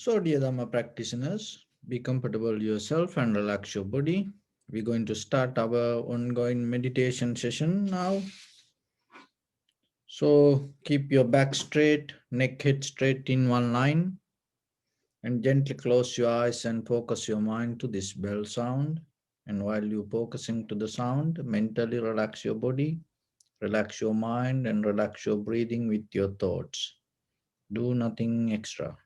So, dear Dhamma practitioners, be comfortable yourself and relax your body. We're going to start our ongoing meditation session now. So, keep your back straight, neck head straight in one line, and gently close your eyes and focus your mind to this bell sound. And while you're focusing to the sound, mentally relax your body, relax your mind, and relax your breathing with your thoughts. Do nothing extra.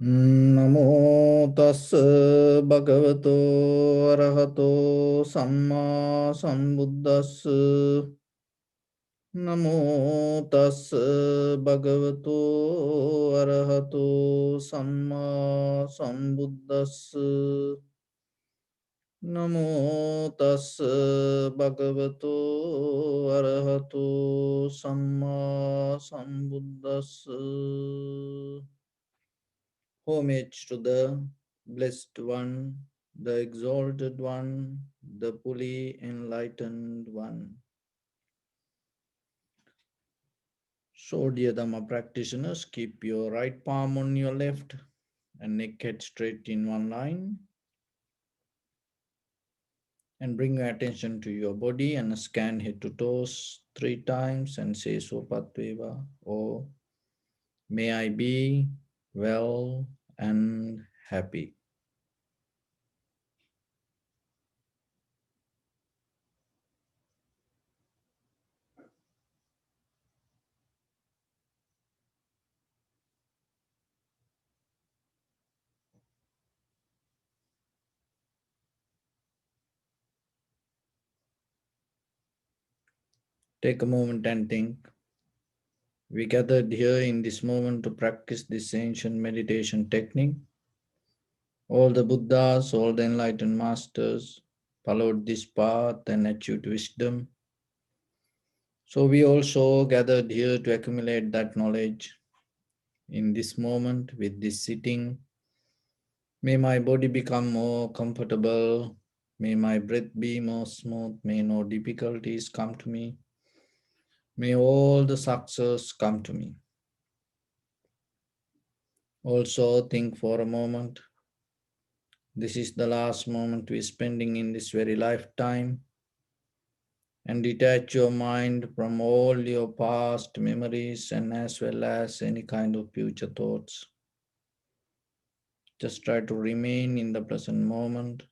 නමෝ තස්ස භගවතෝ අරහතෝ සම්මා සම්බුද්දස්ස නමෝ තස්ස භගවතෝ අරහතෝ සම්මා සම්බුද්දස්ස නමෝ තස්ස භගවතෝ අරහතෝ සම්මා සම්බුද්දස්ස. Homage to the Blessed One, the Exalted One, the fully enlightened One. So, dear Dhamma practitioners, keep your right palm on your left and neck head straight in one line. And bring your attention to your body and scan head to toes 3 times and say Sopatveva, or may I be well and happy. Take a moment and think. We gathered here in this moment to practice this ancient meditation technique. All the Buddhas, all the enlightened masters followed this path and achieved wisdom. So we also gathered here to accumulate that knowledge. In this moment, with this sitting, may my body become more comfortable. May my breath be more smooth. May no difficulties come to me. May all the success come to me. Also, think for a moment. This is the last moment we're spending in this very lifetime. And detach your mind from all your past memories and as well as any kind of future thoughts. Just try to remain in the present moment,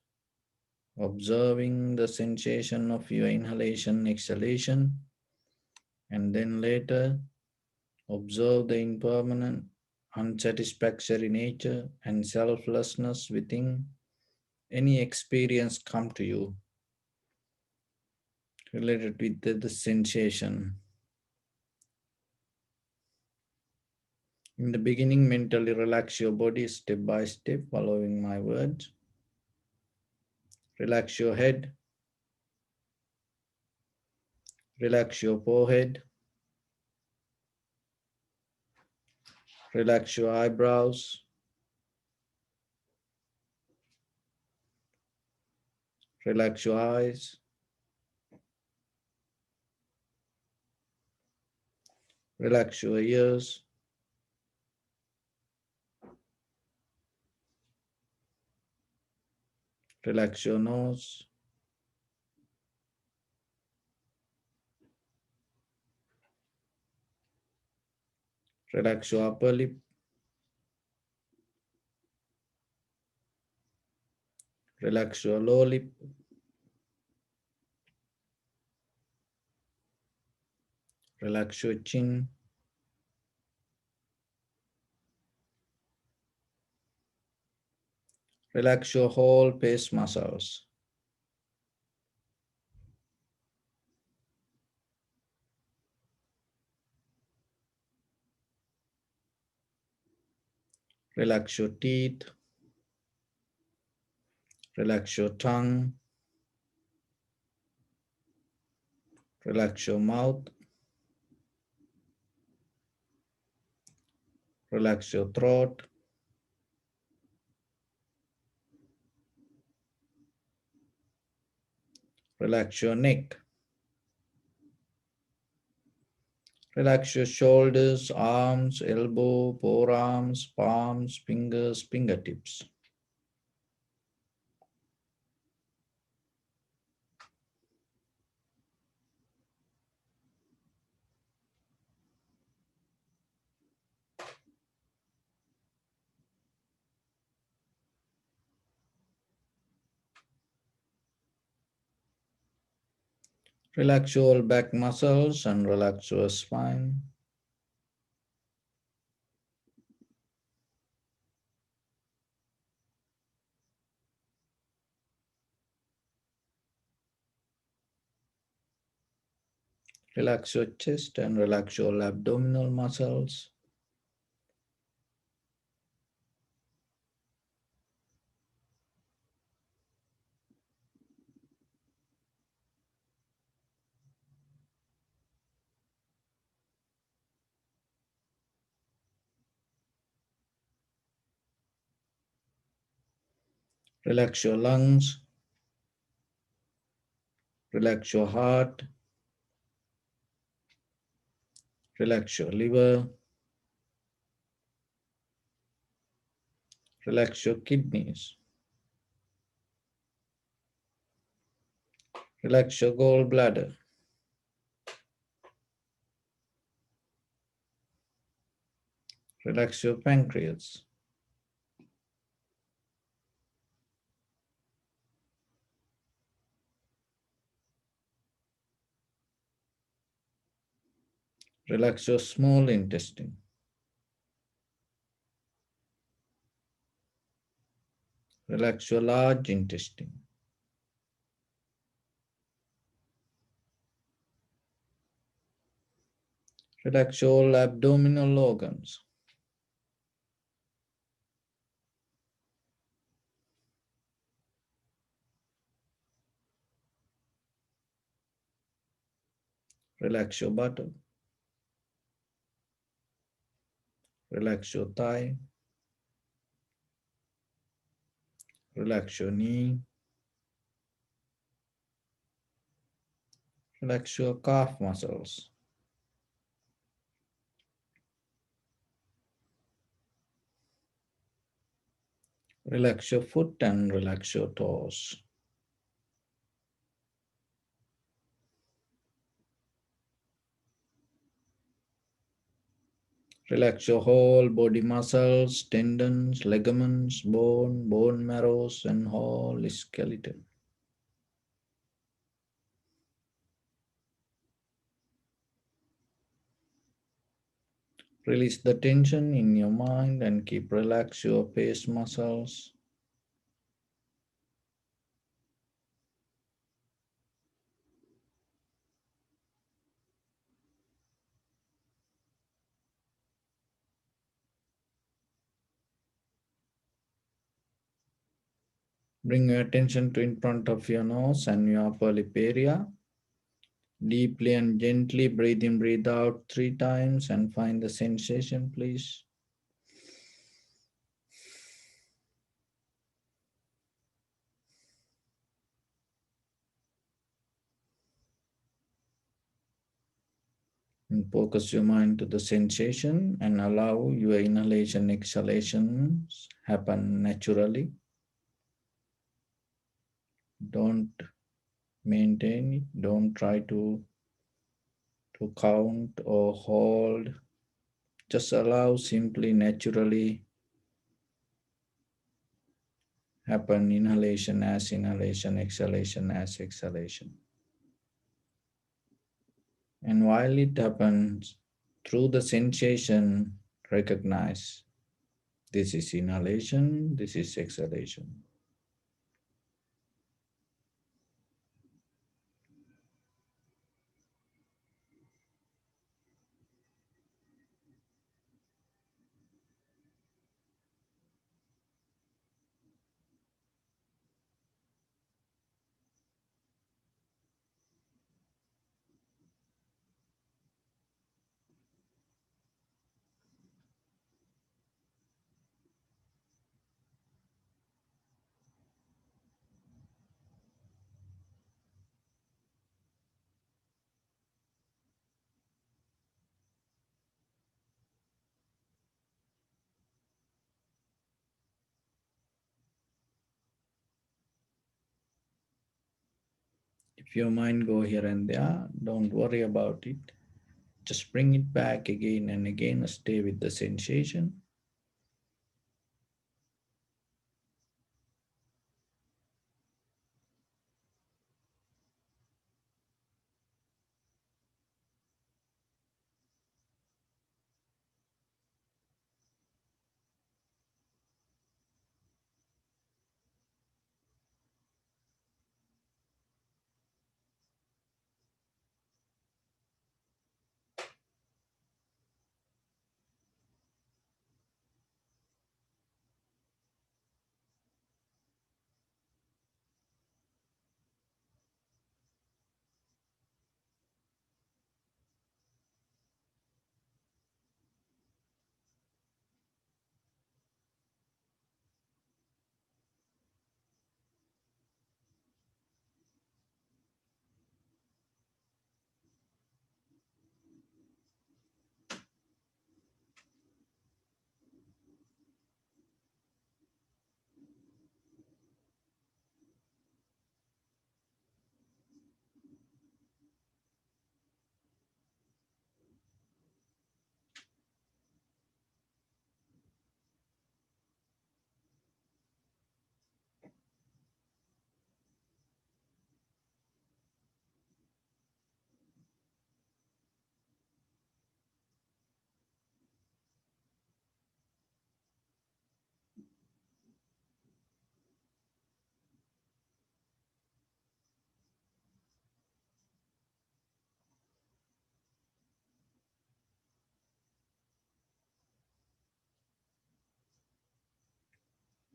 observing the sensation of your inhalation, exhalation, and then later observe the impermanent, unsatisfactory nature and selflessness within any experience come to you related with the sensation. In the beginning, mentally relax your body step by step, following my words. Relax your head, relax your forehead, relax your eyebrows, relax your eyes, relax your ears, relax your nose, relax your upper lip, relax your lower lip, relax your chin, Relax your whole face muscles. Relax your teeth. Relax your tongue. Relax your mouth. Relax your throat. Relax your neck. Relax your shoulders, arms, elbow, forearms, palms, fingers, fingertips. Relax your back muscles and relax your spine. Relax your chest and relax your abdominal muscles. Relax your lungs. Relax your heart. Relax your liver. Relax your kidneys. Relax your gallbladder. Relax your pancreas. Relax your small intestine. Relax your large intestine. Relax all abdominal organs. Relax your buttock. Relax your thigh. Relax your knee. Relax your calf muscles. Relax your foot and relax your toes. Relax your whole body muscles, tendons, ligaments, bone marrows, and whole skeleton. Release the tension in your mind and keep relax your face muscles. Bring your attention to in front of your nose and your upper lip area. Deeply and gently breathe in, breathe out 3 times and find the sensation, please. And focus your mind to the sensation and allow your inhalation, exhalations happen naturally. Don't maintain it. Don't try to count or hold. Just allow simply naturally happen inhalation as inhalation, exhalation as exhalation. And while it happens, through the sensation, recognize this is inhalation, this is exhalation. If your mind go here and there, don't worry about it. Just bring it back again and again. Stay with the sensation.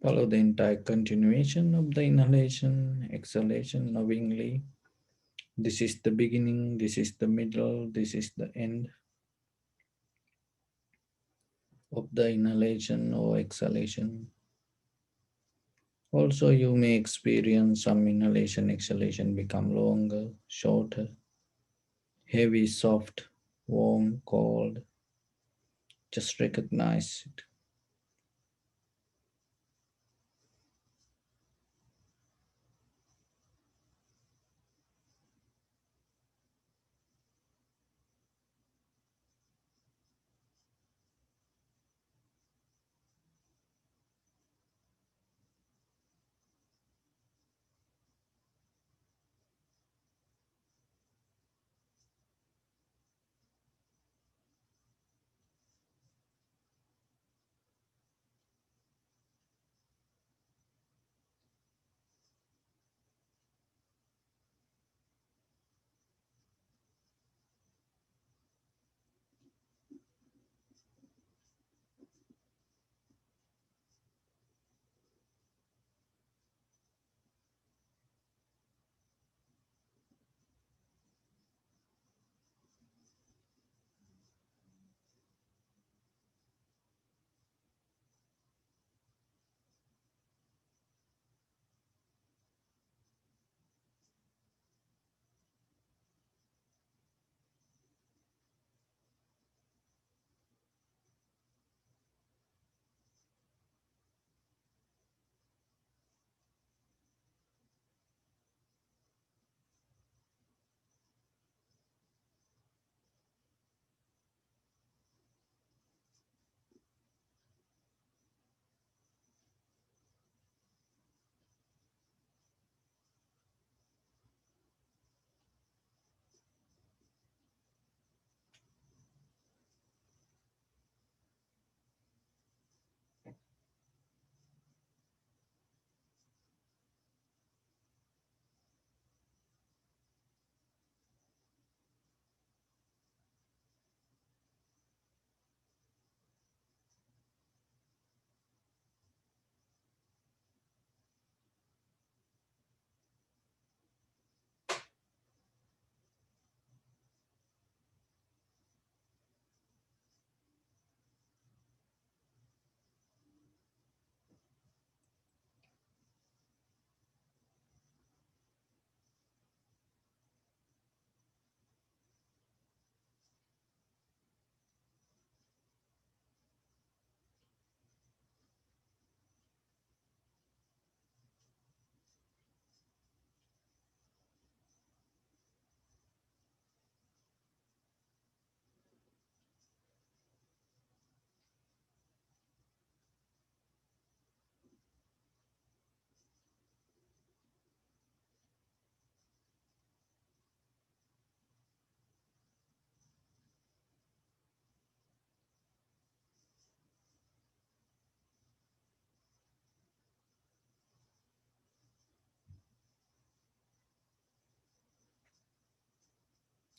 Follow the entire continuation of the inhalation, exhalation knowingly. This is the beginning, this is the middle, this is the end of the inhalation or exhalation. Also, you may experience some inhalation, exhalation become longer, shorter, heavy, soft, warm, cold. Just recognize it.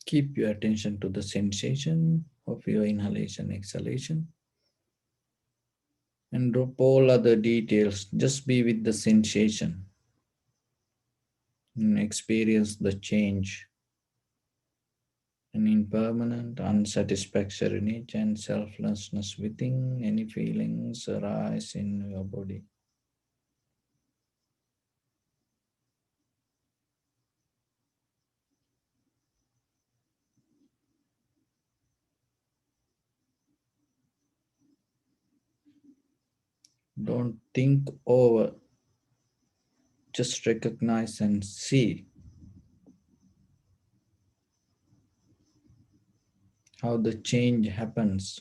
Keep your attention to the sensation of your inhalation, exhalation, and drop all other details. Just be with the sensation and experience the change and impermanent unsatisfactoriness and selflessness within any feelings arise in your body. Don't think over, just recognize and see how the change happens.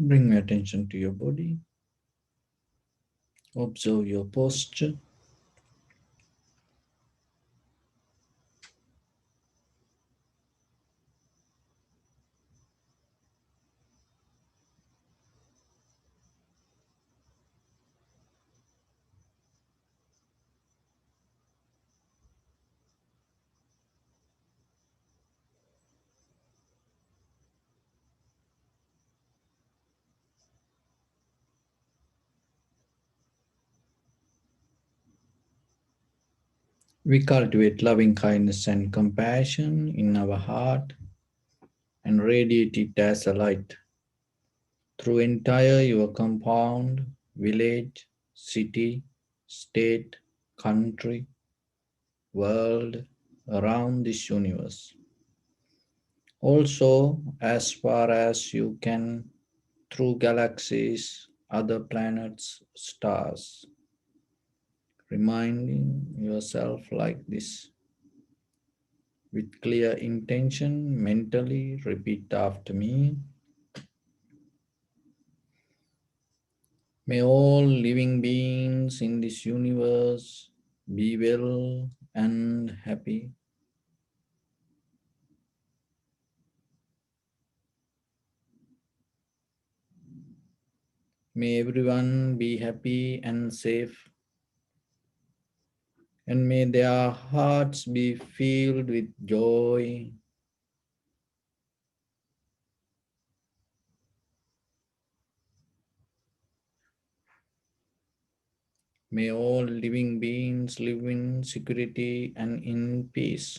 Bring your attention to your body. Observe your posture. We cultivate loving kindness and compassion in our heart and radiate it as a light through entire your compound, village, city, state, country, world, around this universe. Also, as far as you can, through galaxies, other planets, stars, reminding yourself like this with clear intention, mentally repeat after me. May all living beings in this universe be well and happy. May everyone be happy and safe, and may their hearts be filled with joy. May all living beings live in security and in peace.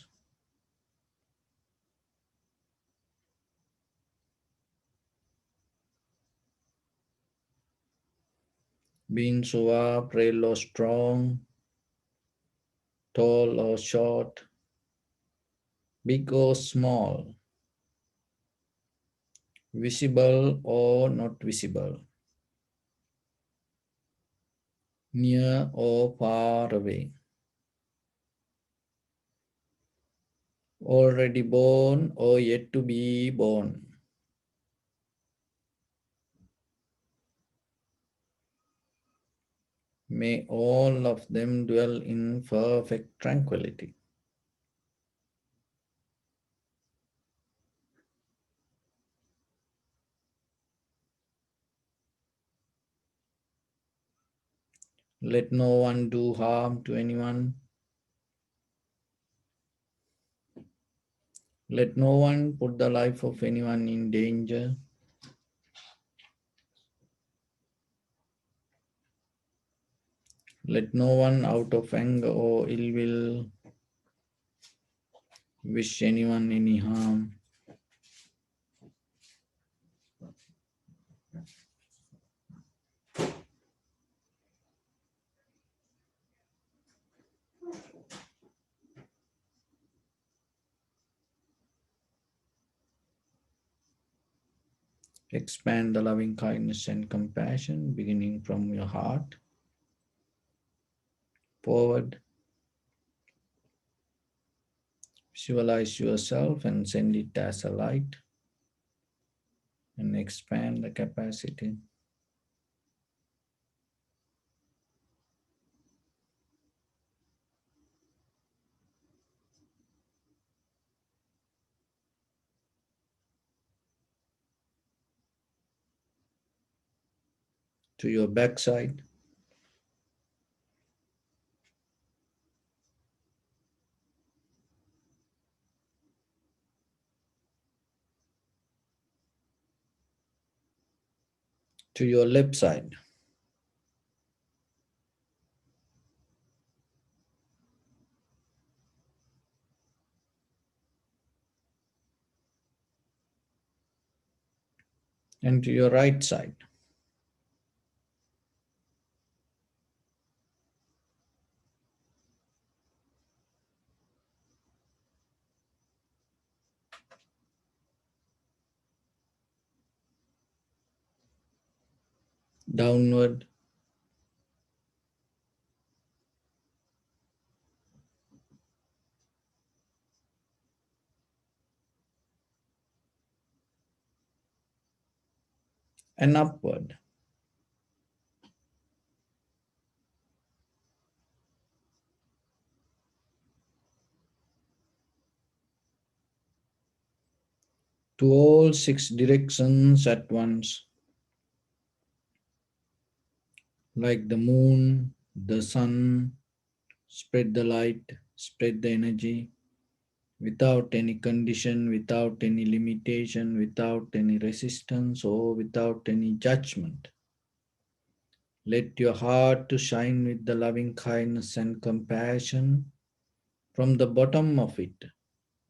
Beings who are frail or strong, tall or short, big or small, visible or not visible, near or far away, already born or yet to be born. May all of them dwell in perfect tranquility. Let no one do harm to anyone. Let no one put the life of anyone in danger. Let no one out of anger or ill will wish anyone any harm. Expand the loving kindness and compassion beginning from your heart forward. Visualize yourself and send it as a light and expand the capacity to your backside, to your left side, and to your right side. Downward, and upward. To all six directions at once, like the moon, the sun, spread the light, spread the energy, without any condition, without any limitation, without any resistance, or without any judgment. Let your heart to shine with the loving kindness and compassion from the bottom of it,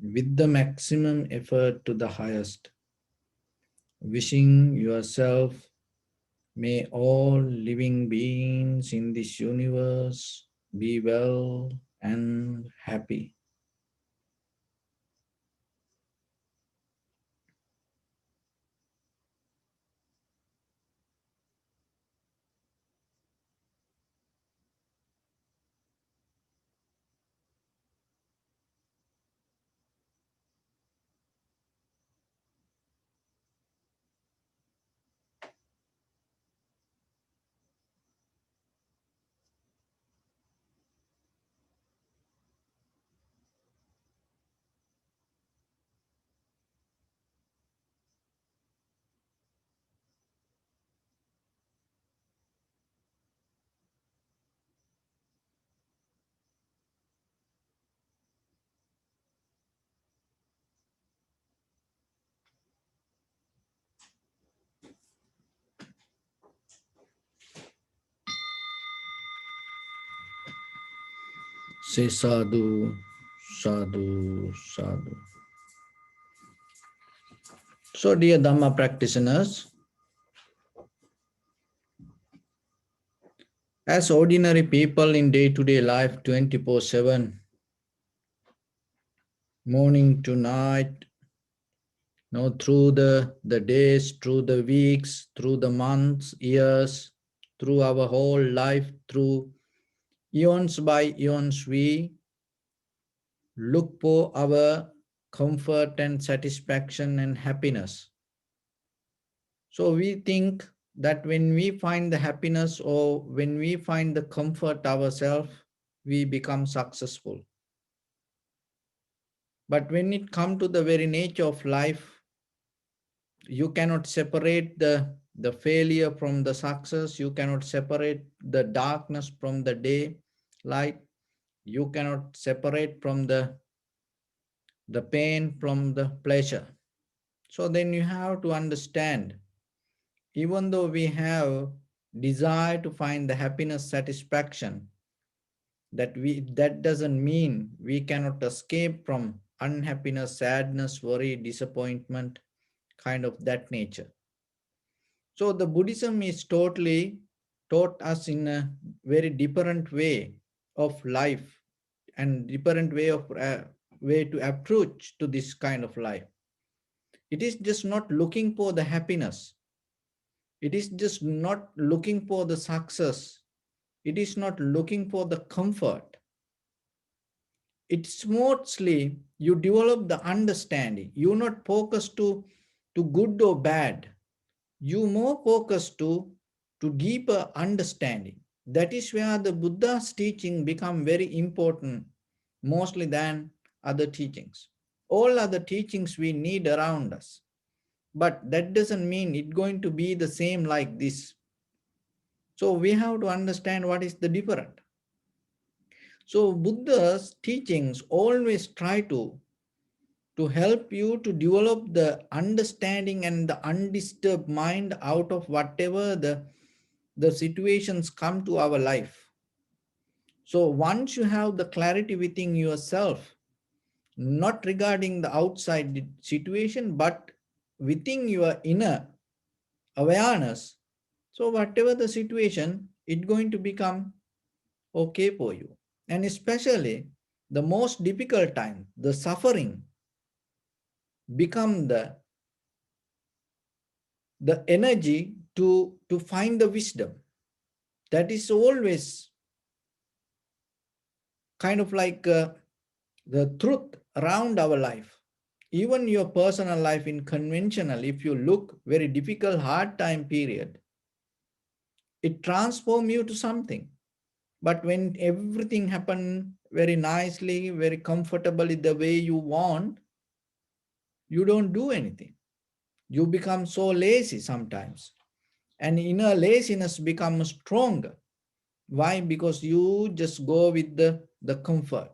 with the maximum effort to the highest, wishing yourself, may all living beings in this universe be well and happy. Say sadhu, sadhu, sadhu. So, dear Dhamma practitioners, as ordinary people in day to day life 24/7, morning to night, through the days, through the weeks, through the months, years, through our whole life, through eons by eons, we look for our comfort and satisfaction and happiness. So we think that when we find the happiness or when we find the comfort ourselves, we become successful. But when it comes to the very nature of life, you cannot separate the failure from the success. You cannot separate the darkness from the day light. You cannot separate from the pain from the pleasure. So then you have to understand, even though we have desire to find the happiness, satisfaction, that doesn't mean we cannot escape from unhappiness, sadness, worry, disappointment, kind of that nature. So the Buddhism is totally taught us in a very different way of life and different way to approach to this kind of life. It is just not looking for the happiness. It is just not looking for the success. It is not looking for the comfort. It's mostly you develop the understanding. You not focus to good or bad. You more focus to deeper understanding. That is where the Buddha's teaching become very important, mostly than other teachings. All other teachings we need around us, but that doesn't mean it's going to be the same like this. So we have to understand what is the different. So Buddha's teachings always try to help you to develop the understanding and the undisturbed mind out of whatever the situations come to our life. So once you have the clarity within yourself, not regarding the outside situation, but within your inner awareness, so whatever the situation, it's going to become okay for you. And especially the most difficult time, the suffering, become the energy to find the wisdom. That is always kind of like the truth around our life. even your personal life in conventional, if you look very difficult, hard time period, it transform you to something. But when everything happen very nicely, very comfortably the way you want, you don't do anything. You become so lazy sometimes. And inner laziness becomes stronger. Why? Because you just go with the comfort.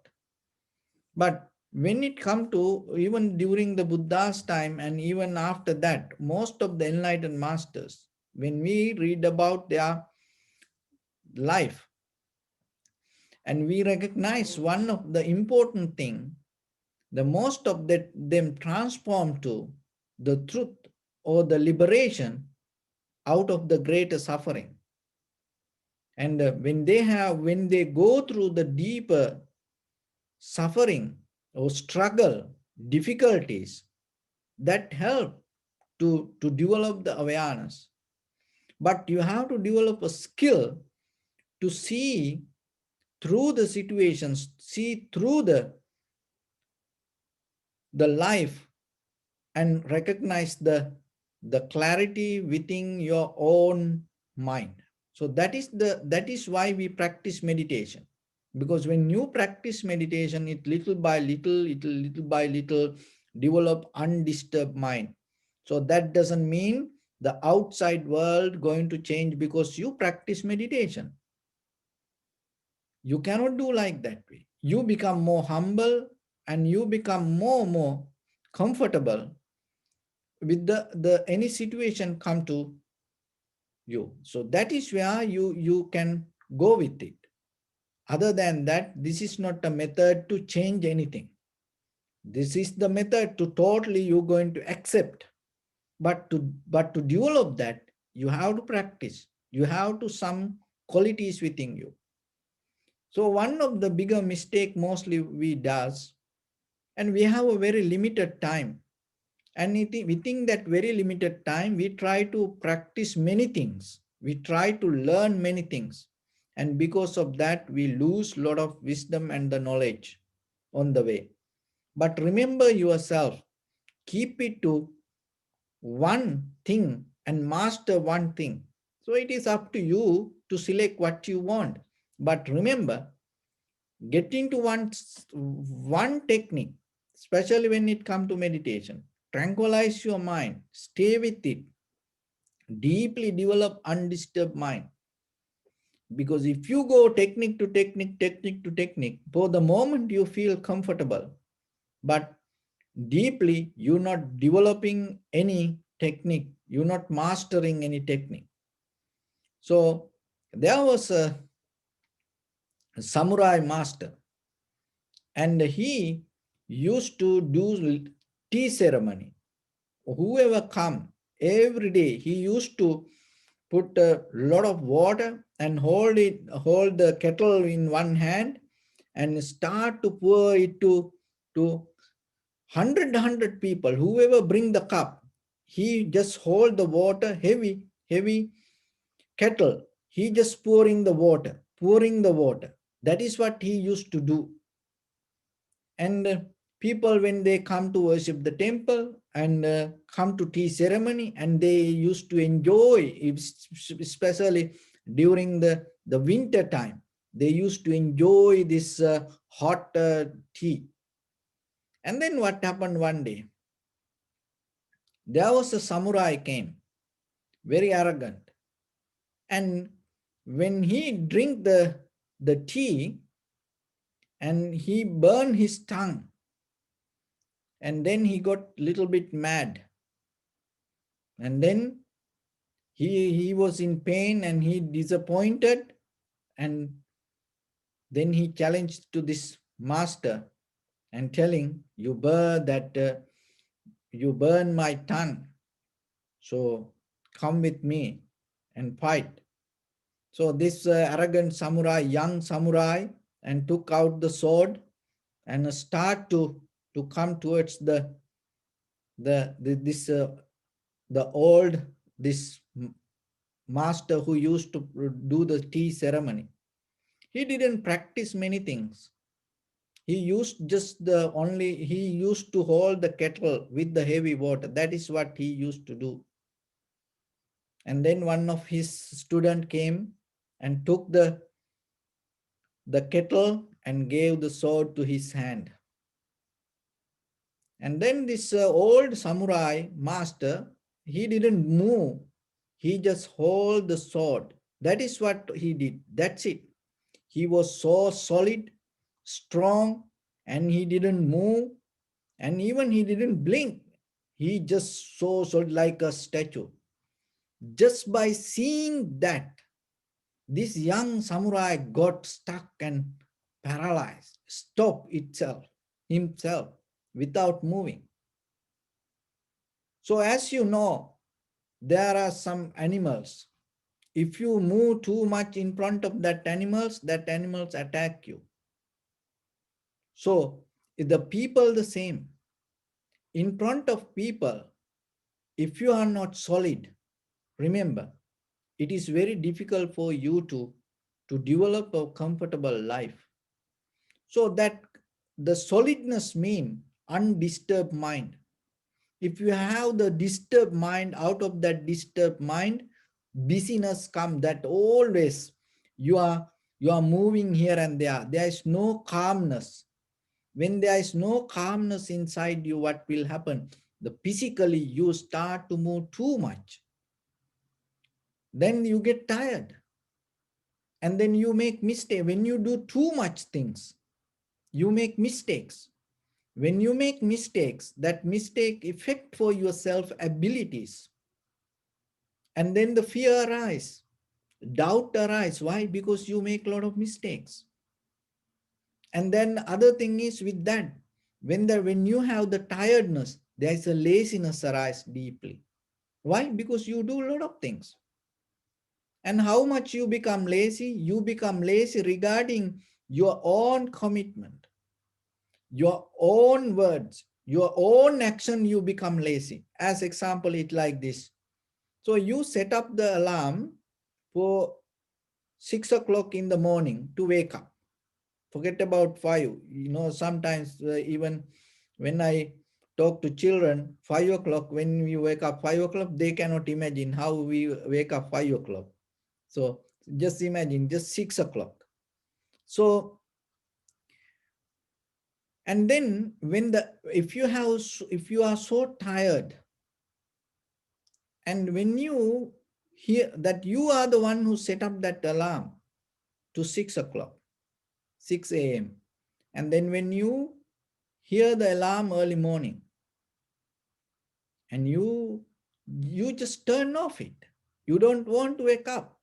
But when it come to even during the Buddha's time and even after that, most of the enlightened masters, when we read about their life and we recognize one of the important thing, the most of them transform to the truth or the liberation out of the greater suffering. And when they go through the deeper suffering or struggle, difficulties, that help to develop the awareness. But you have to develop a skill to see through the situations, see through the life and recognize the clarity within your own mind. So that is why we practice meditation. Because when you practice meditation, it little by little develop undisturbed mind. So that doesn't mean the outside world going to change because you practice meditation. You cannot do like that way. You become more humble and you become more comfortable with the any situation come to you. So that is where you can go with it. Other than that, this is not a method to change anything. This is the method to totally you're going to accept. But to develop that, you have to practice. You have to some qualities within you. So one of the bigger mistake mostly we does, and we have a very limited time. And within that very limited time, we try to practice many things. We try to learn many things. And because of that, we lose a lot of wisdom and the knowledge on the way. But remember yourself, keep it to one thing and master one thing. So it is up to you to select what you want. But remember, get into one technique, especially when it comes to meditation. Tranquilize your mind, stay with it, deeply develop undisturbed mind. Because if you go technique to technique, for the moment you feel comfortable, but deeply you're not developing any technique, you're not mastering any technique. So there was a samurai master, and he used to do tea ceremony. Whoever come every day, he used to put a lot of water and hold the kettle in one hand and start to pour it to hundred people. Whoever bring the cup, he just hold the water, heavy kettle. He just pouring the water, pouring the water. That is what he used to do. And people, when they come to worship the temple and come to tea ceremony, and they used to enjoy, especially during the winter time, they used to enjoy this hot tea. And then what happened one day? There was a samurai came, very arrogant. And when he drink the tea, and he burned his tongue, and then he got little bit mad. And then he was in pain and he disappointed, and then he challenged to this master and telling, you burn my tongue, so come with me and fight. So this arrogant samurai, young samurai, and took out the sword and start to come towards the old this master who used to do the tea ceremony. He didn't practice many things. He used just the only, he used to hold the kettle with the heavy water. That is what he used to do. And then one of his student came and took the kettle and gave the sword to his hand. And then this old samurai master, he didn't move. He just hold the sword. That is what he did. That's it. He was so solid, strong, and he didn't move, and even he didn't blink. He just so solid like a statue. Just by seeing that, this young samurai got stuck and paralyzed, stopped himself without moving. So as you know, there are some animals. If you move too much in front of that animals attack you. So the people the same. In front of people, if you are not solid, remember, it is very difficult for you to develop a comfortable life. So that the solidness mean undisturbed mind. If you have the disturbed mind, out of that disturbed mind, busyness come, that always you are moving here and there is no calmness. When there is no calmness inside you, what will happen? The physically you start to move too much, then you get tired, and then you make mistake. When you do too much things, you make mistakes. When you make mistakes, that mistake affect for your self abilities, and then the fear arise, doubt arise. Why? Because you make a lot of mistakes. And then other thing is with that, when you have the tiredness, there is a laziness arise deeply. Why? Because you do a lot of things. And how much you become lazy? You become lazy regarding your own commitment, your own words, your own action. You become lazy. As example, it like this. So you set up the alarm for 6 o'clock in the morning to wake up. Forget about 5. Sometimes even when I talk to children, 5 o'clock, when we wake up 5 o'clock, they cannot imagine how we wake up 5 o'clock. So just imagine, just 6 o'clock. So, and then if you are so tired, and when you hear that you are the one who set up that alarm to 6 o'clock, 6 a.m. And then when you hear the alarm early morning, and you just turn off it. You don't want to wake up.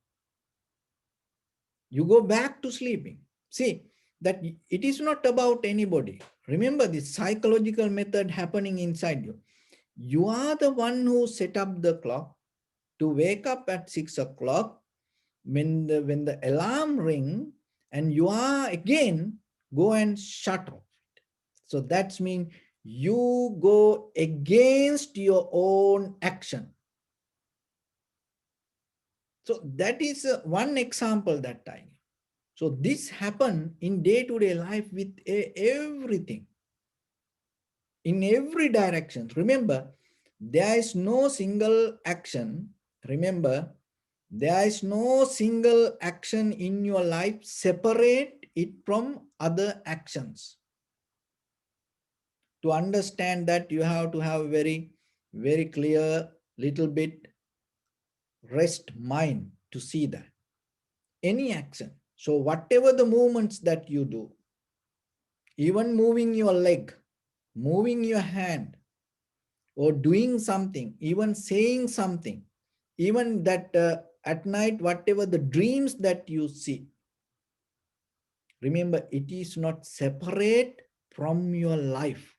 You go back to sleeping. See, that it is not about anybody. Remember this psychological method happening inside you. You are the one who set up the clock to wake up at 6 o'clock when the alarm ring, and you are again go and shut off. So that means you go against your own action. So that is one example that time. So this happen in day-to-day life with everything, in every direction. Remember, there is no single action. Remember, there is no single action in your life separate it from other actions. To understand that, you have to have very, very clear, little bit rest mind to see that. Any action. So whatever the movements that you do, even moving your leg, moving your hand, or doing something, even saying something, even that at night, whatever the dreams that you see, remember, it is not separate from your life.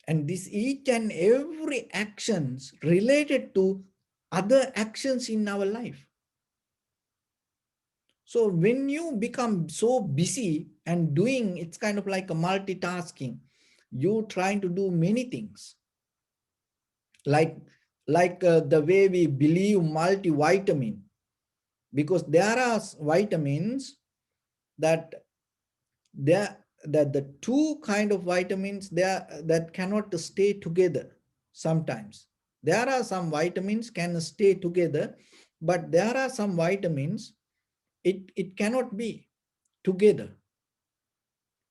And this each and every actions related to other actions in our life. So when you become so busy and doing, it's kind of like a multitasking. You trying to do many things. Like the way we believe multivitamin, because there are vitamins that there that the two kind of vitamins there that cannot stay together sometimes. There are some vitamins can stay together, but there are some vitamins it cannot be together.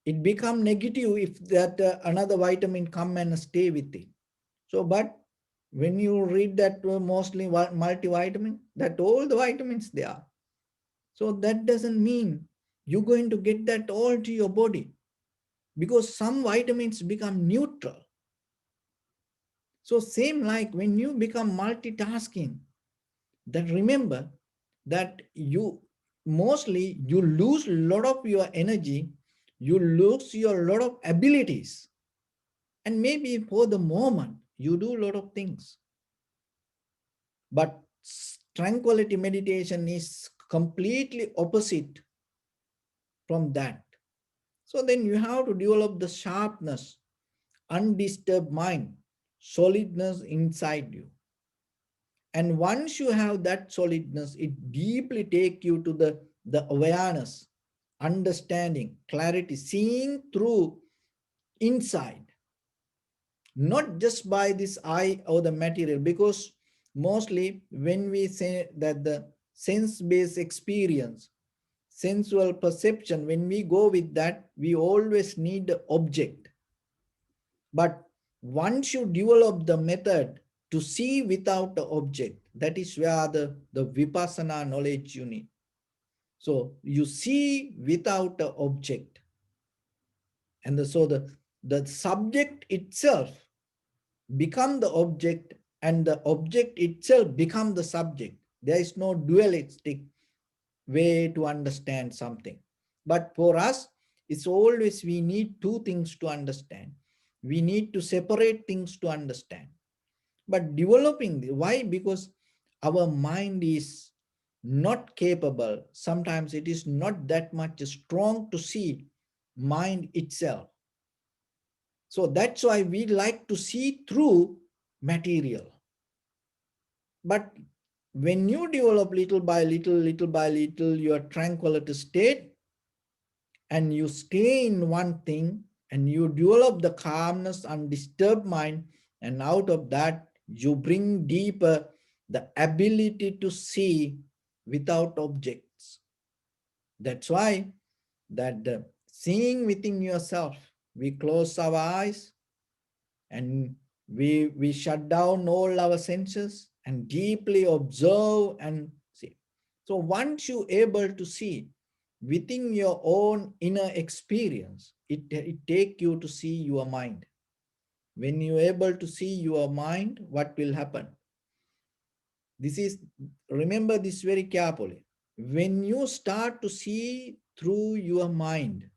It become negative if that another vitamin come and stay with it. So but when you read that mostly multivitamin, that all the vitamins they are. So that doesn't mean you're going to get that all to your body, because some vitamins become neutral. So same like when you become multitasking, then remember that you mostly you lose a lot of your energy, you lose your lot of abilities, and maybe for the moment you do a lot of things. But tranquility meditation is completely opposite from that. So then you have to develop the sharpness, undisturbed mind, solidness inside you. And once you have that solidness, it deeply take you to the awareness, understanding, clarity, seeing through inside, not just by this eye or the material. Because mostly when we say that the sense-based experience, sensual perception, when we go with that, we always need the object. But once you develop the method to see without the object, that is where the vipassana knowledge you need. So you see without the object. And so the subject itself become the object, and the object itself become the subject. There is no dualistic way to understand something. But for us, it's always we need two things to understand. We need to separate things to understand. But developing, why? Because our mind is not capable. Sometimes it is not that much strong to see mind itself. So that's why we like to see through material. But when you develop little by little, your tranquility state, and you stay in one thing, and you develop the calmness, undisturbed mind, and out of that, you bring deeper the ability to see without objects. That's why that the seeing within yourself, we close our eyes and we shut down all our senses and deeply observe and see. So once you able to see within your own inner experience, it take you to see your mind. When you able to see your mind, what will happen? This is, remember this very carefully. When you start to see through your mind,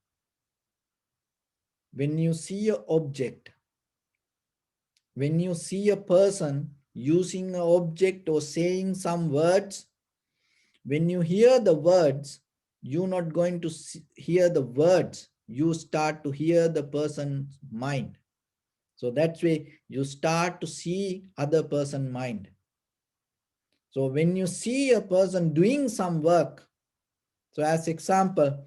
when you see an object, when you see a person using an object or saying some words, when you hear the words, you're not going to hear the words, you start to hear the person's mind. So that's way you start to see other person's mind. So when you see a person doing some work, so as example,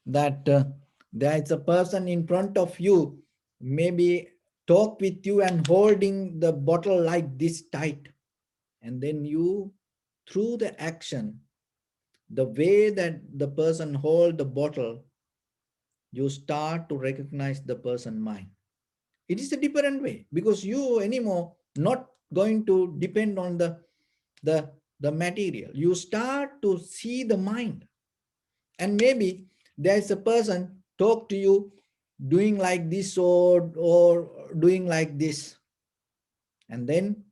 that there is a person in front of you, maybe talk with you and holding the bottle like this tight. And then you, through the action, the way that the person hold the bottle, you start to recognize the person mind. It is a different way, because you anymore not going to depend on the, the material. You start to see the mind. And maybe there is a person talk to you doing like this or doing like this. And then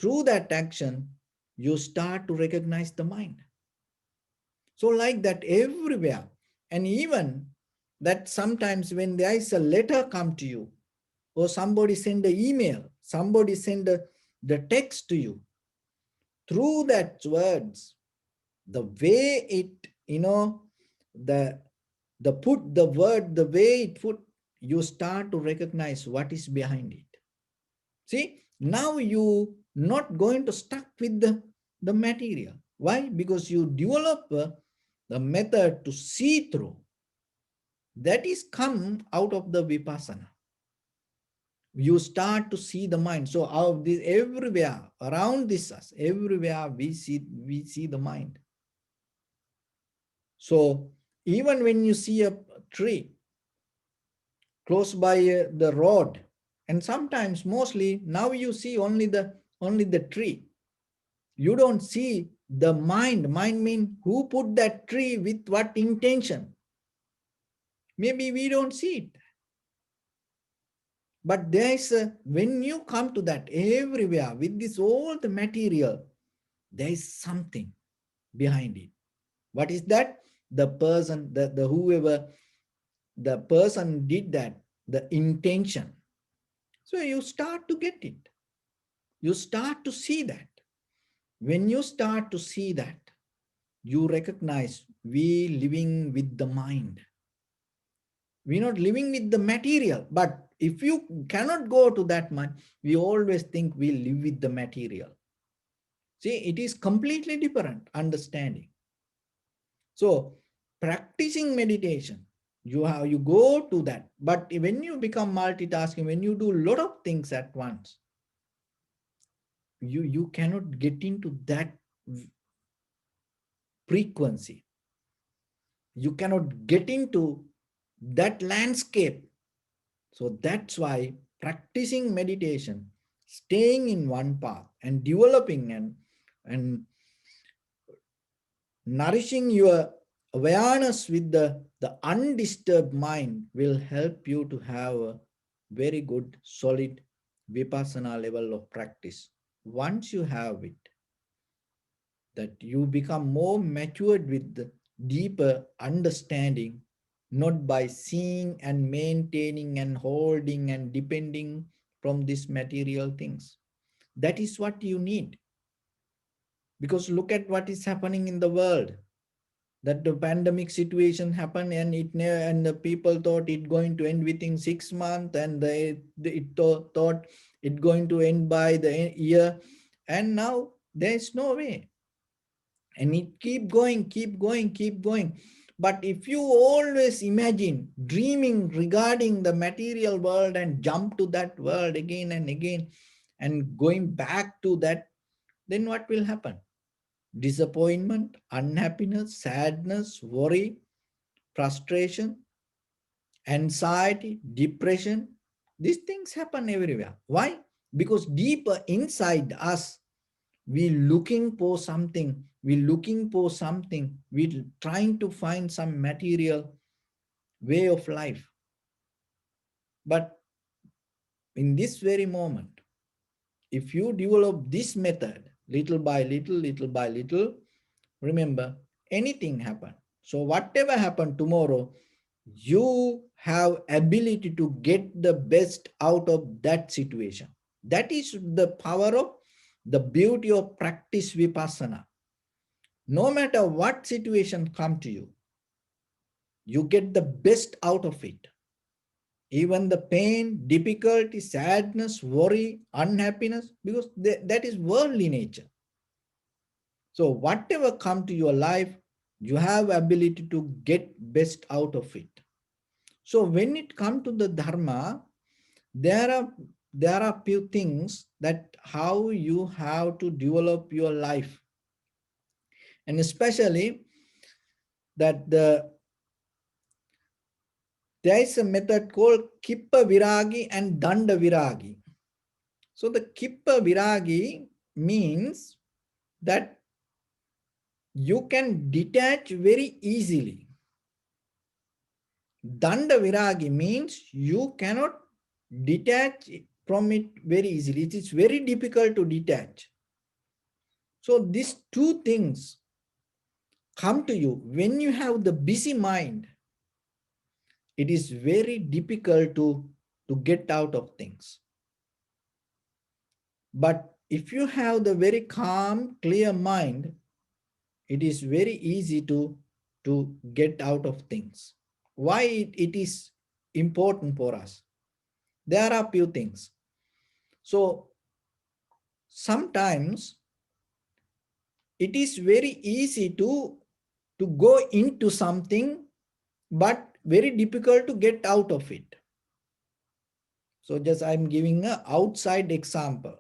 through that action, you start to recognize the mind. So like that everywhere. And even that sometimes when there is a letter come to you, or somebody send an email, somebody send the text to you, through that words, the way it, the put the word, the way it put, you start to recognize what is behind it. See, now you not going to stuck with the material. Why? Because you develop the method to see through. That is come out of the vipassana. You start to see the mind. So out of this, everywhere around this us, everywhere we see the mind. So even when you see a tree close by the road, and sometimes mostly now you see only the tree. You don't see the mind. Mind means who put that tree with what intention. Maybe we don't see it. But there is when you come to that everywhere with this all the material, there is something behind it. What is that? The person, the whoever, the person did that, the intention. So you start to get it. You start to see that. When you start to see that, you recognize we living with the mind. We're not living with the material. But if you cannot go to that mind, we always think we live with the material. See, it is completely different understanding. So practicing meditation, you go to that. But when you become multitasking, when you do a lot of things at once, you cannot get into that frequency. You cannot get into that landscape. So that's why practicing meditation, staying in one path and developing and nourishing your awareness with the undisturbed mind will help you to have a very good, solid vipassana level of practice. Once you have it, that you become more matured with the deeper understanding, not by seeing and maintaining and holding and depending from these material things. That is what you need. Because look at what is happening in the world. That the pandemic situation happened and and the people thought it going to end within 6 months, and thought it going to end by the year, and now there is no way, and it keep going. But if you always imagine dreaming regarding the material world and jump to that world again and again and going back to that, then what will happen? Disappointment, unhappiness, sadness, worry, frustration, anxiety, depression. These things happen everywhere. Why? Because deeper inside us, we looking for something. We're trying to find some material way of life. But in this very moment, if you develop this method little by little, remember, anything happen. So whatever happen tomorrow, you have ability to get the best out of that situation. That is the power of the beauty of practice vipassana. No matter what situation come to you, you get the best out of it. Even the pain, difficulty, sadness, worry, unhappiness, because that is worldly nature. So whatever come to your life, you have ability to get best out of it. So when it comes to the dharma, there are few things that how you have to develop your life, and especially that there is a method called kippa viragi and danda viragi. So the kippa viragi means that you can detach very easily. Danda viragi means you cannot detach from it very easily. It is very difficult to detach. So these two things come to you when you have the busy mind. It is very difficult to get out of things. But if you have the very calm, clear mind, it is very easy to get out of things. Why it is important for us? There are few things. So sometimes it is very easy to go into something, but very difficult to get out of it. So just I'm giving an outside example.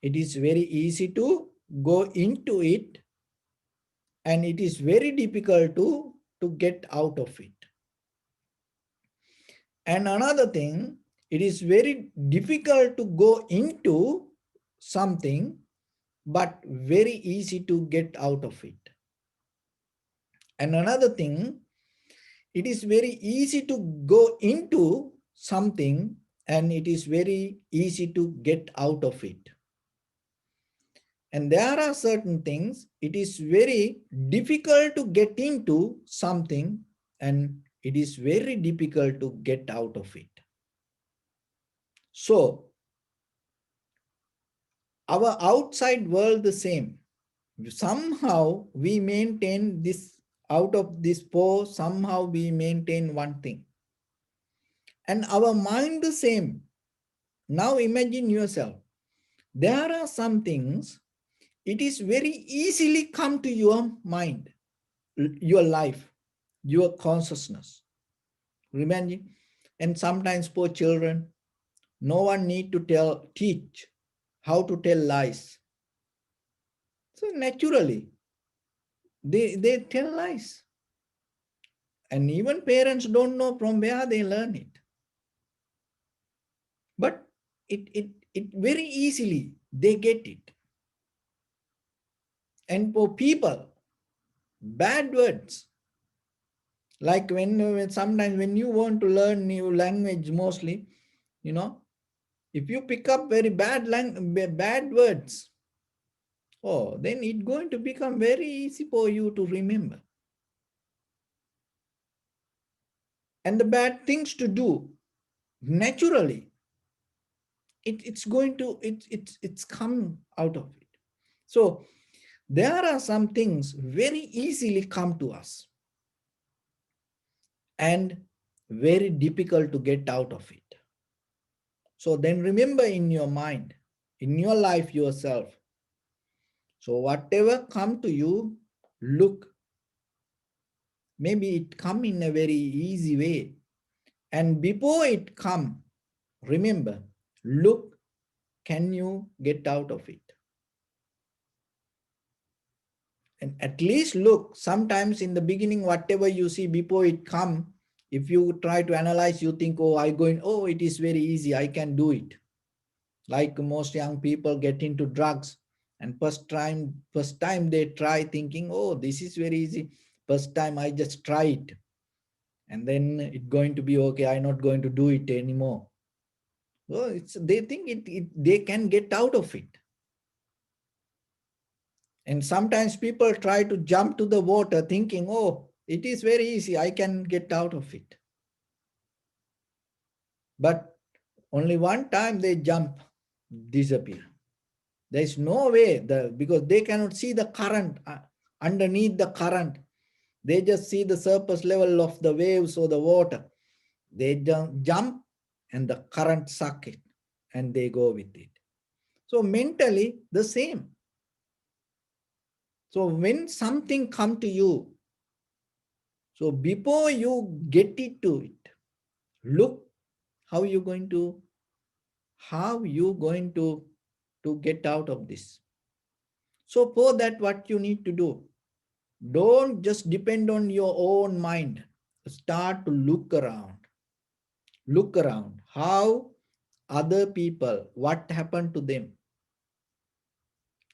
It is very easy to go into it, and it is very difficult to get out of it. And another thing, it is very difficult to go into something, but very easy to get out of it. And another thing, it is very easy to go into something, and it is very easy to get out of it. And there are certain things, it is very difficult to get into something, and it is very difficult to get out of it. So our outside world the same. Somehow we maintain this, out of this four, somehow we maintain one thing. And our mind the same. Now imagine yourself. There are some things, it is very easily come to your mind, your life, your consciousness. Remember, and sometimes for children, no one need to teach how to tell lies. So naturally, they tell lies. And even parents don't know from where they learn it. But it very easily, they get it. And for people, bad words, like when sometimes when you want to learn new language, mostly, you know, if you pick up very bad words, oh, then it's going to become very easy for you to remember. And the bad things to do, naturally, it's going to, it's come out of it. So there are some things very easily come to us, and very difficult to get out of it. So then remember in your mind, in your life yourself. So whatever come to you, look. Maybe it come in a very easy way. And before it come, remember, look, can you get out of it? And at least look, sometimes in the beginning, whatever you see before it come, if you try to analyze, you think, oh, oh, it is very easy, I can do it. Like most young people get into drugs, and first time they try thinking, oh, this is very easy. First time I just try it. And then it's going to be okay, I'm not going to do it anymore. So they think they can get out of it. And sometimes people try to jump to the water thinking, oh, it is very easy, I can get out of it. But only one time they jump, disappear. There is no way, because they cannot see the current, underneath the current. They just see the surface level of the waves or the water. They jump, and the current suck it, and they go with it. So mentally, the same. So when something come to you, so before you get into it, look how you going to get out of this. So for that, what you need to do, don't just depend on your own mind. Start to look around. Look around. How other people, what happened to them.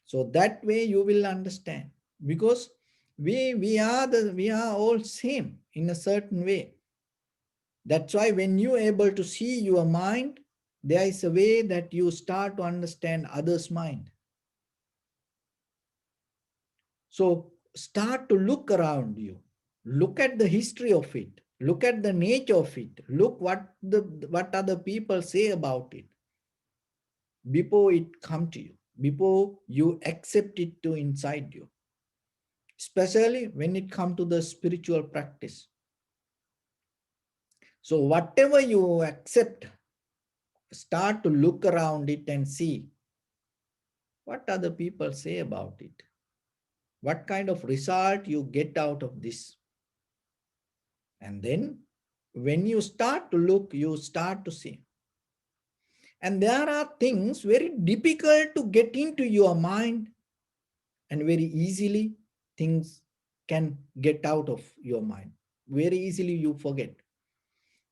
So that way you will understand. Because we are all same in a certain way. That's why when you're able to see your mind, there is a way that you start to understand others' mind. So start to look around you. Look at the history of it. Look at the nature of it. Look what other people say about it before it come to you, before you accept it to inside you. Especially when it come to the spiritual practice. So whatever you accept, start to look around it and see what other people say about it. What kind of result you get out of this. And then when you start to look, you start to see. And there are things very difficult to get into your mind, and very easily things can get out of your mind. Very easily you forget,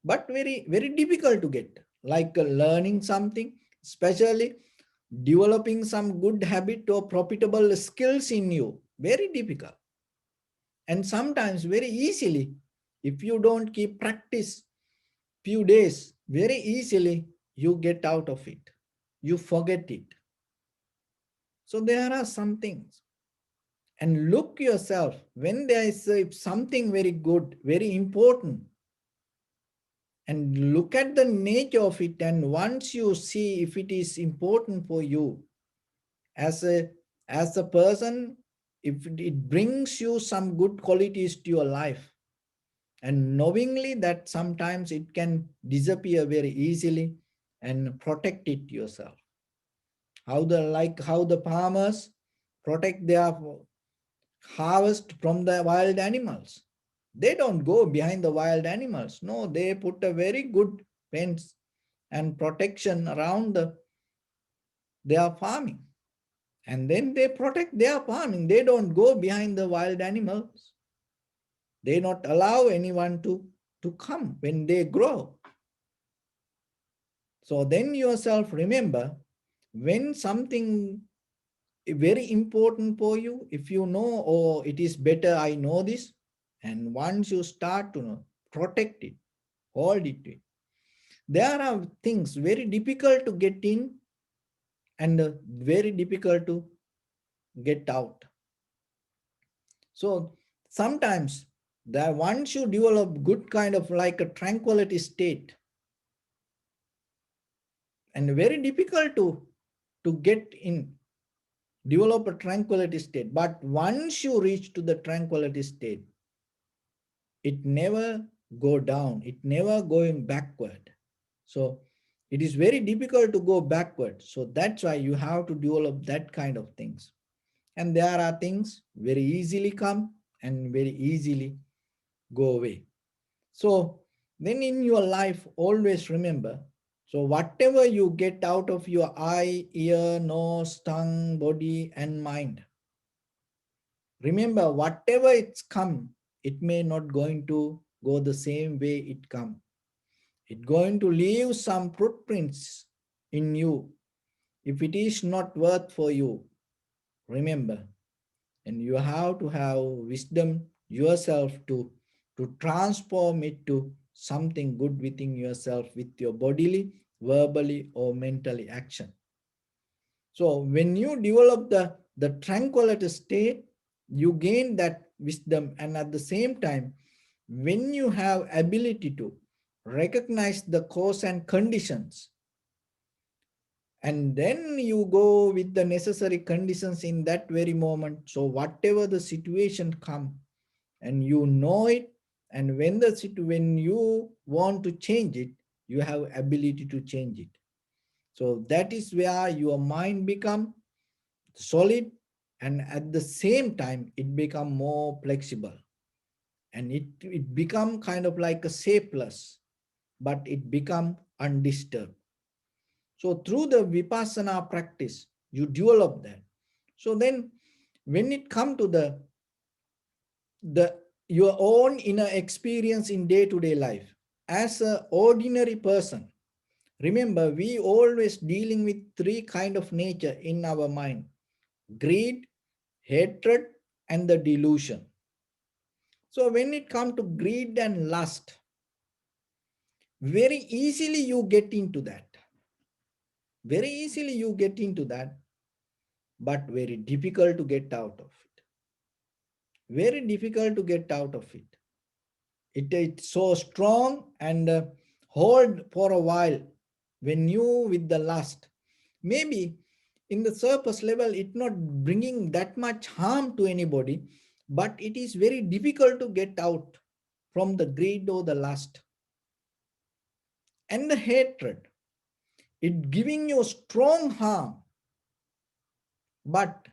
but very, very difficult to get. Like learning something, especially developing some good habit or profitable skills in you, very difficult. And sometimes very easily, if you don't keep practice few days, very easily you get out of it, you forget it. So there are some things. And look yourself, when there is something very good, very important, and look at the nature of it, and once you see if it is important for you as a person, if it brings you some good qualities to your life, and knowingly that sometimes it can disappear very easily, and protect it yourself. How the farmers protect their harvest from the wild animals. They don't go behind the wild animals. No, they put a very good fence and protection around their farming. And then they protect their farming. They don't go behind the wild animals. They not allow anyone to come when they grow. So then yourself remember, when something very important for you, if you know, oh, it is better I know this, and once you start to know, protect it, hold it. There are things very difficult to get in, and very difficult to get out. So sometimes that once you develop good kind of like a tranquility state, and very difficult to get in, develop a tranquility state. But once you reach to the tranquility state, it never go down, it never going backward. So it is very difficult to go backward. So that's why you have to develop that kind of things. And there are things very easily come and very easily go away. So then in your life, always remember, so whatever you get out of your eye, ear, nose, tongue, body, and mind, remember whatever it's come, it may not going to go the same way it come. It's going to leave some footprints in you. If it is not worth for you, remember, and you have to have wisdom yourself to transform it to something good within yourself with your bodily, verbally, or mentally action. So when you develop the tranquility state, you gain that wisdom, and at the same time, when you have ability to recognize the cause and conditions, and then you go with the necessary conditions in that very moment. So whatever the situation come, and you know it, and when you want to change it, you have ability to change it. So that is where your mind become solid, and at the same time it become more flexible, and it become kind of like a shapeless, but it become undisturbed. So through the vipassana practice, you develop that. So then when it come to the your own inner experience in day-to-day life, as an ordinary person, remember we always dealing with three kind of nature in our mind: greed, hatred, and the delusion. So when it come to greed and lust, very easily you get into that. Very easily you get into that, but very difficult to get out of it. Very difficult to get out of it. It's so strong, and hold for a while when you with the lust. Maybe in the surface level, it not bringing that much harm to anybody, but it is very difficult to get out from the greed or the lust. And the hatred, it giving you strong harm, but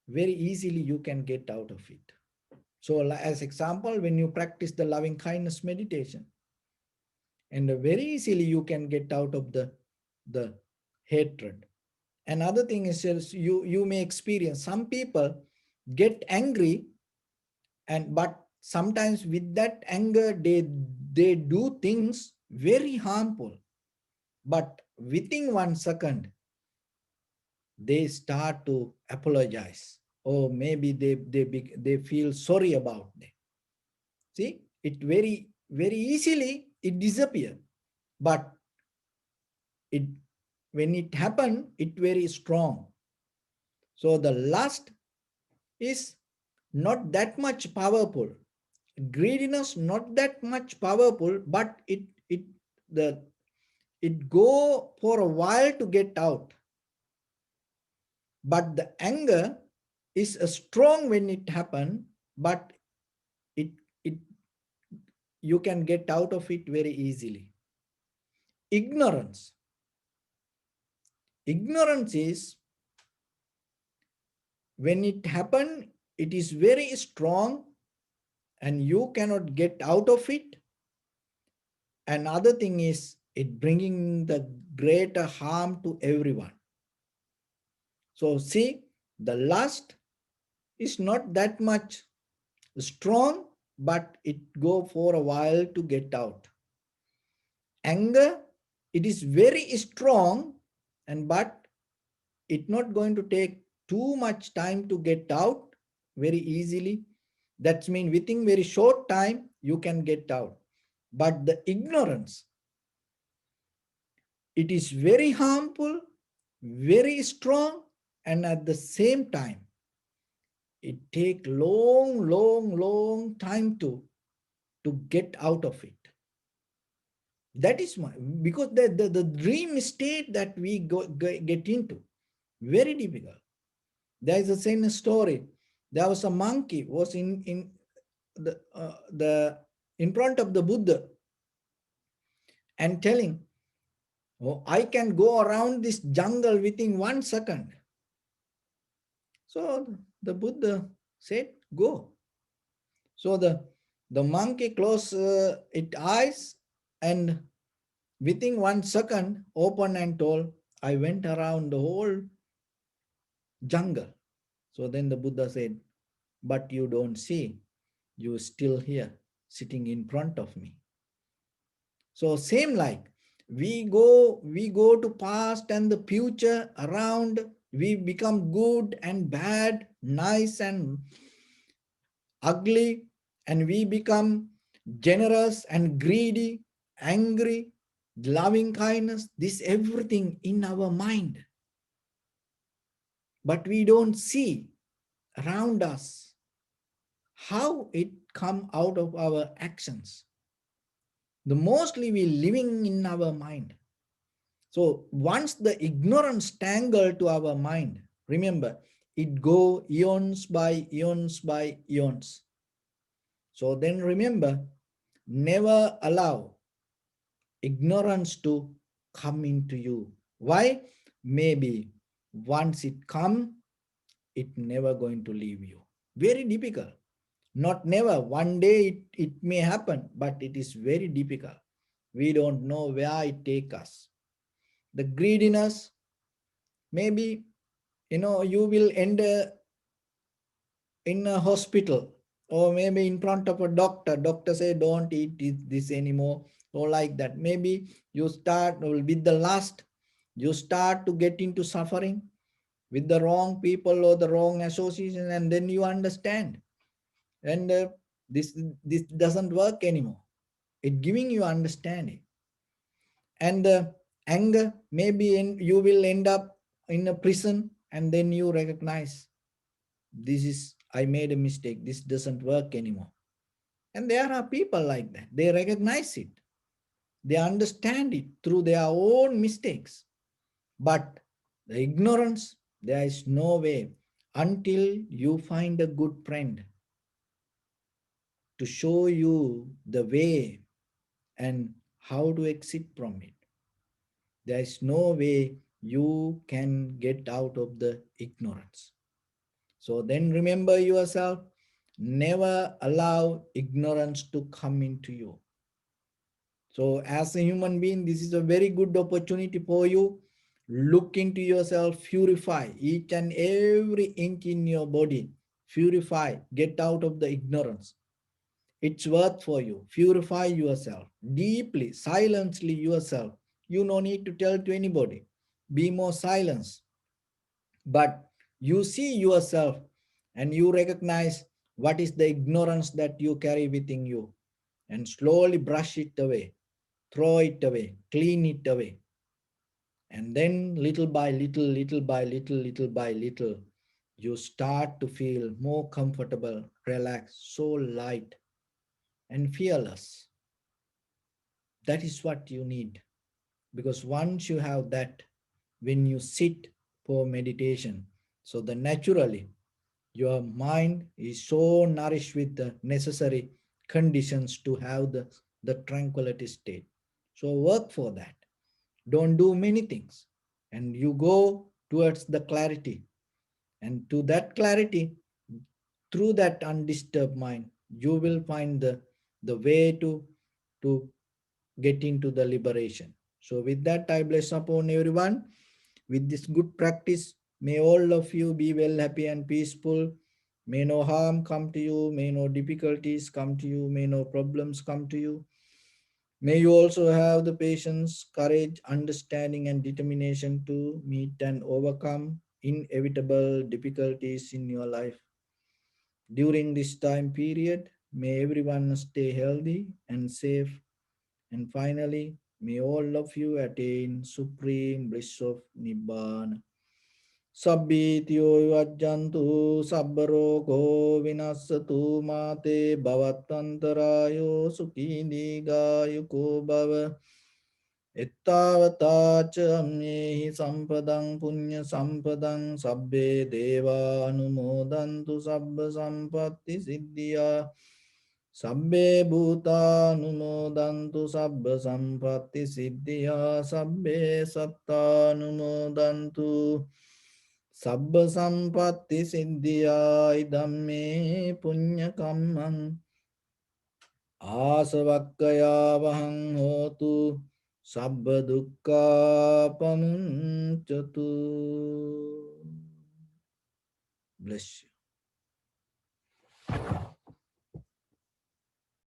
very easily you can get out of it. So as example, when you practice the loving kindness meditation, and very easily you can get out of the hatred. Another thing is you may experience some people get angry, and but sometimes with that anger they do things very harmful, but within 1 second they start to apologize, or maybe they feel sorry about it. See, it very easily it disappear, but it when it happen it very strong. So the lust is not that much powerful, greediness not that much powerful, but the it go for a while to get out. But the anger is a strong when it happen, but it it you can get out of it very easily. Ignorance. Ignorance is when it happen, it is very strong and you cannot get out of it. Another thing is it bringing the greater harm to everyone. So see, the lust is not that much strong, but it go for a while to get out. Anger, it is very strong, and but it not going to take too much time to get out very easily. That means within very short time you can get out. But the ignorance, it is very harmful, very strong, and at the same time it take long time to get out of it. That is my, because the dream state that we get into very difficult. There is a same story. There was a monkey was in the in front of the Buddha and telling, oh, I can go around this jungle within 1 second. So the Buddha said, go. So the monkey closed its eyes and within 1 second opened and told, I went around the whole jungle. So then the Buddha said, but you don't see, you still here sitting in front of me. So same like we go to past and the future around, we become good and bad, nice and ugly, and we become generous and greedy, angry, loving kindness, this everything in our mind. But we don't see around us how it come out of our actions. The mostly we living in our mind. So once the ignorance tangle to our mind, remember, it go eons by eons by eons. So then remember, never allow ignorance to come into you. Why? Maybe once it come, it never going to leave you. Very difficult. Not never. One day it may happen, but it is very difficult. We don't know where it take us. The greediness, maybe, you will end in a hospital, or maybe in front of a doctor say don't eat this anymore, or like that. Maybe you start with the lust, you start to get into suffering with the wrong people or the wrong association, and then you understand, and this doesn't work anymore. It giving you understanding. And the anger, maybe you will end up in a prison, and then you recognize, this is, I made a mistake, this doesn't work anymore. And there are people like that, they recognize it, they understand it through their own mistakes. But the ignorance, there is no way until you find a good friend to show you the way and how to exit from it. There is no way you can get out of the ignorance. So then remember yourself, Never allow ignorance to come into you. So, as a human being, this is a very good opportunity for you. Look into yourself, purify each and every inch in your body. Purify, get out of the ignorance. It's worth for you. Purify yourself deeply, silently yourself. You no need to tell to anybody. Be more silence. But you see yourself and you recognize what is the ignorance that you carry within you and slowly brush it away, throw it away, clean it away. And then little by little, little by little, little by little, you start to feel more comfortable, relaxed, so light and fearless. That is what you need. Because once you have that, when you sit for meditation, so the naturally your mind is so nourished with the necessary conditions to have the tranquility state. So work for that. Don't do many things. And you go towards the clarity. And to that clarity, through that undisturbed mind, you will find the way to get into the liberation. So with that, I bless upon everyone. With this good practice, may all of you be well, happy and peaceful. May no harm come to you. May no difficulties come to you. May no problems come to you. May you also have the patience, courage, understanding and determination to meet and overcome inevitable difficulties in your life. During this time period, may everyone stay healthy and safe. And finally, may all of you attain supreme bliss of Nibbana. Sabbitiyo vajjantu sabbarogo vinassatu mate bhavattantarayo sukhi digayuko bhava. Ettavata ca amyehi sampadang punya sampadang sabbe deva anumodantu sabba sampatti siddhya. Sabbe bhuta anumodantu sabba sampatti siddhya. Sabbe satta anumodantu sabba sampatti siddhya. Idamme punya kammang ආසවක්කයා වහං හෝතු සබ්බ දුක්ඛා පමුංචතු. Bless you.